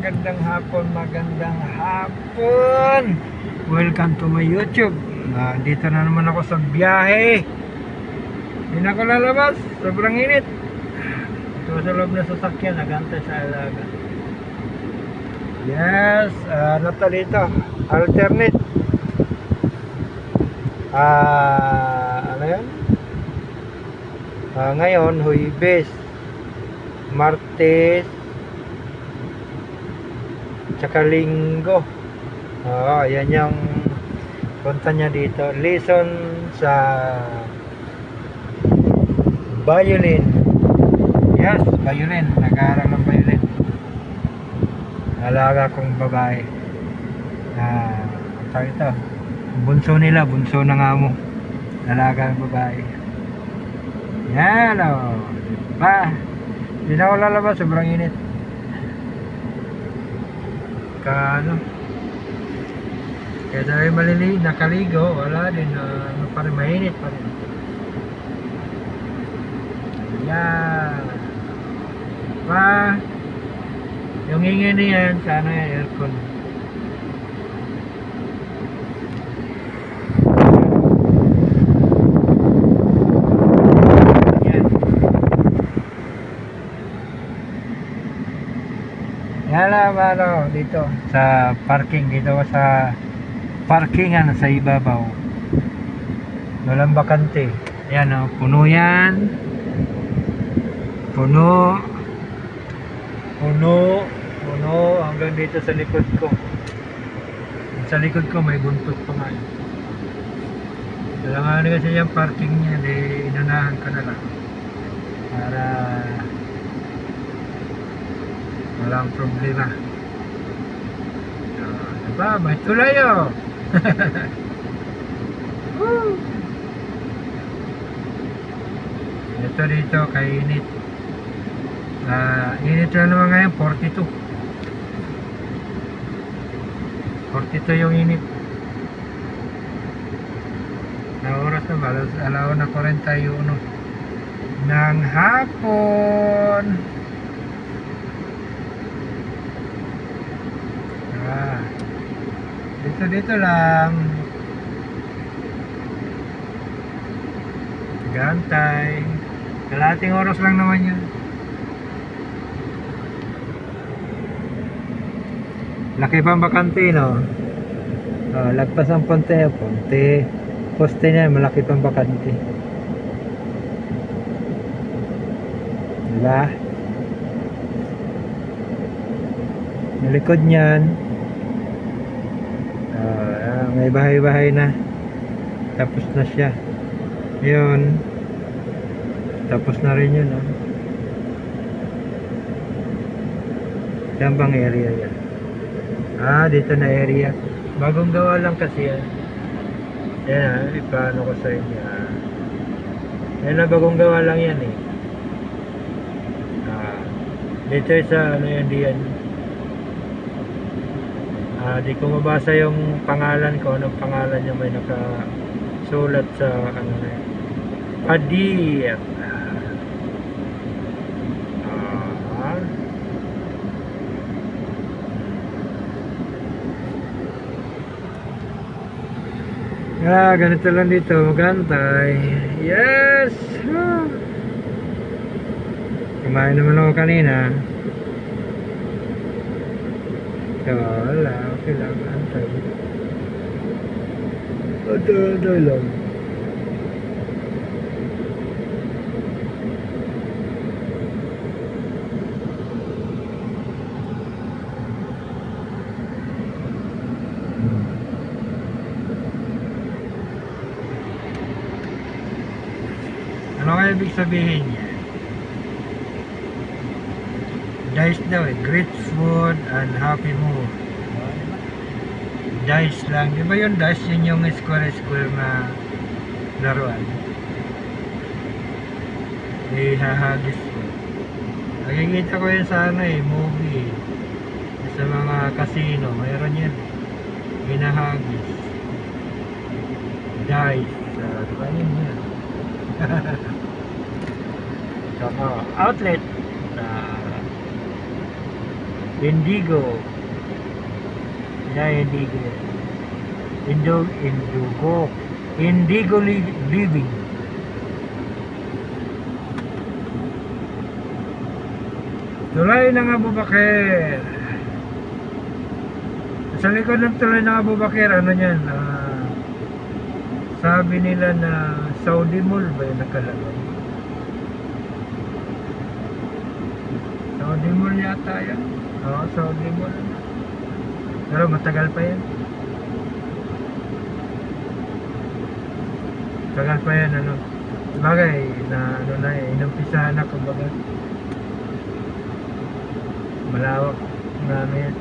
magandang hapon, magandang hapon. Welcome to my YouTube. Dito na naman ako sa biyahe. Hindi na ako lalabas, sobrang init. Ito sa loob na sasakyan, nagantay sa alaga. Yes, ano to dito? Alternate. Ano yan? Ngayon, Huwebes, Martes, tsaka Linggo. Yan yung punta niya dito. Lesson sa violin. Yes, violin. Nag-aaral ng violin. Alaga kong babae. Tawag ito. Bunso nila, bunso ng amo. Alaga ng babae. Yan o. Diba? Hindi na ako lalabas, sobrang init. Kaya dahil nakaligo, wala din, ano pa rin, mainit pa rin. Yan. Yung ingay na yan, sana yung aircon. Yan lang, dito sa parking, dito sa parkingan sa ibabaw. Walang bakante. Yan o, puno yan. Puno hanggang dito sa likod ko. Sa likod ko may buntot pa nga. Kailangan kasi yung parking niya, inanahan ka na lang para walang problema. Diba? May tulay o. Ito dito kainit. Init na naman ngayon, 42 yung init na oras na ba? Alaw na 41 ng hapon. Dito lang gantay, kalating oras lang naman yun. Laki pang bakante, no? Lagpas ang poste niya, malaki pang bakante. Diba? Yung likod niyan, may bahay-bahay na. Tapos na siya. Yun. Tapos na rin yun, no? Saan bang area yan? Dito na area. Bagong gawa lang kasi yan. Yan ipaano ko sa inyo. Yan na, bagong gawa lang yan eh. Dito sa ano yan, diyan. Di ko mabasa yung pangalan ko. Anong pangalan niya, may nakasulat sa ano na yan. Padilla. Ganito lang dito, magantay. Yes! Kumain naman ako kanina. So, wala, okay lang, antay. Antay lang. Ano kaya ibig sabihin niya? Dice daw eh. Great food and happy mood. Dice lang. Di ba yung dice? Yun yung square na laruan. Hahagis ko. Nakikita ko yun sa movie. Sa mga casino. Mayroon yan. Hinahagis. Dice. Diba yun yan? Saka outlet, Indigo. Yeah, Indigo. Indigo. Indigo living. Tulay ng Abubakir. Sa likod ng tulay ng Abubakir, ano yan? Sabi nila na Saudi Mall ba yung nakalagay? Saudi Mall yata yan. Oo, Saudi Mall. Pero matagal pa yan. Tagal pa yan, ano. Bagay, na ano na eh, inumpisahan na kumbaga. Malawak na ano yan.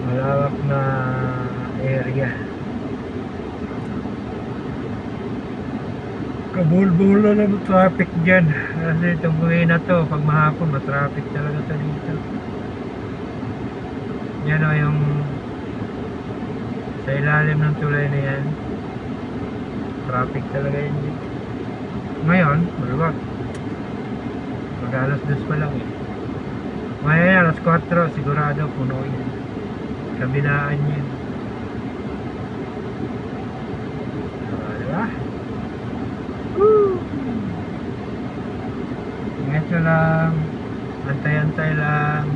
Malawak na area. Kabul-bul na lang traffic dyan. Kasi itong buhay na to, pag mahapon, matraffic talaga to dito. Yan o yung sa ilalim ng tulay na yan. Traffic talaga yun dito. Ngayon, maluwag. Pag alas 2 pa lang eh. Ngayon, alas 4, sigurado puno yun. Kabilaan yun. Diba? Ito lang, antay-antay lang.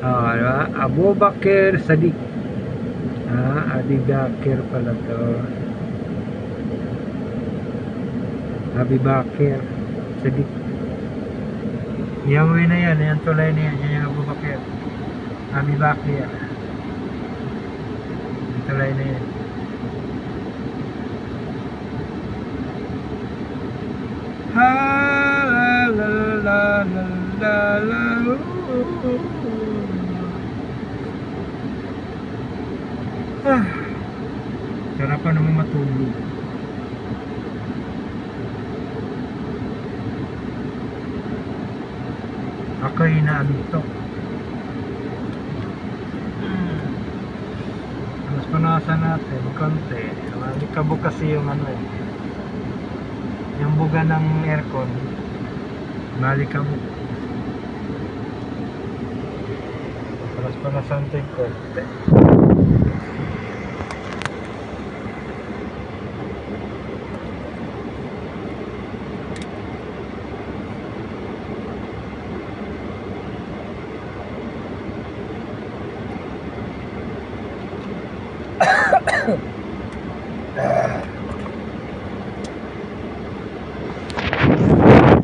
Diba? Abubakir Sadiq. Abubakir pala to. Abubakir Sadiq. Yung way na yan, yung tulay na yan, yan yung Abubakir. Abubakir. Tulay na yan. Ha la la la la la la. Sarap pa naman matulog. Ako'y naantok. Mas panasan natin konti. Likabok kasi yung ano eh, yung buga ng aircon. Malikabok. Mas panasan natin konti.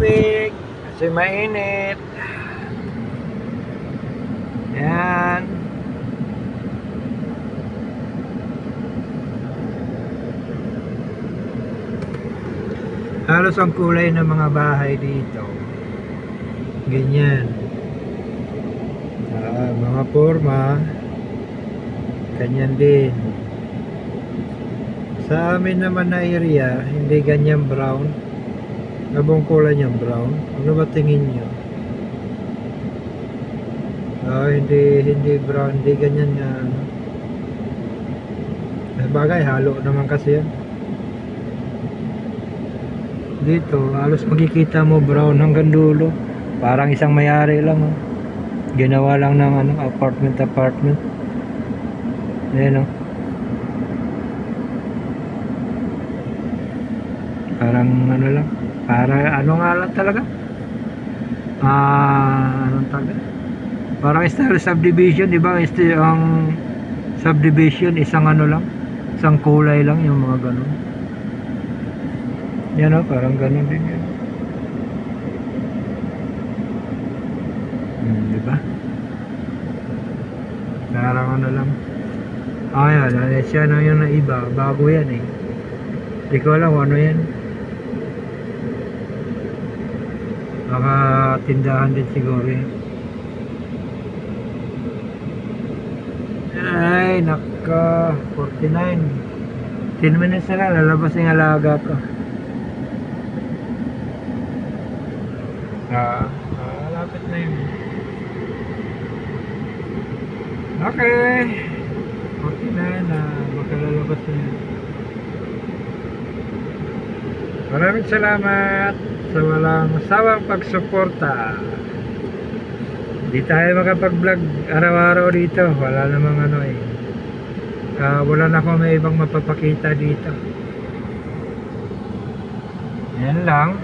Tubig kasi mainit. Yan. Halos ang kulay ng mga bahay dito ganyan. Mga forma ganyan din. Sa amin naman na area, hindi ganyan brown. Abong kulay niya brown. Ano ba tingin niyo? Hindi brown, hindi ganyan nga. Bagay, halo naman kasi yan. Dito, halos makikita mo brown hanggang dulo. Parang isang may-ari lang. Oh. Ginawa lang ng apartment. Ayan o. Parang ano lang. Ano nga lang talaga? Anong talaga? Parang style subdivision, di ba? Ang subdivision, isang ano lang. Isang kulay lang yung mga ganun. Yan o, parang ganun din yan. Di ba? Parang ano lang. Yan. Siya na yung naiba. Bago yan eh. Di ko alam ano yan. Baka tindahan din siguro eh. Ay, naka 49. 10 minutes na lang, lalabas yung alaga ko. Malapit na yun. Okay. 49 na, baka lalabas na yun. Maraming salamat sa walang sawang pagsuporta. Hindi tayo makapag-vlog araw-araw dito. Wala namang wala na ako may ibang mapapakita dito. Yan lang.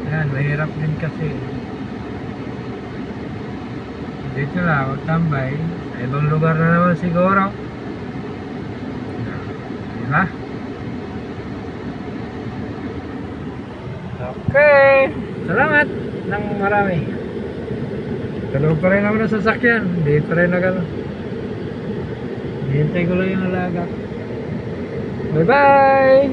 Yan, mahirap din kasi. Dito lang ako tambay. Sa ibang lugar na naman siguro. Diba? Okay. Salamat ng marami. Tulog pa rin ako ng sasakyan. Hindi pa rin hintay ko lang yung alaga. Bye bye.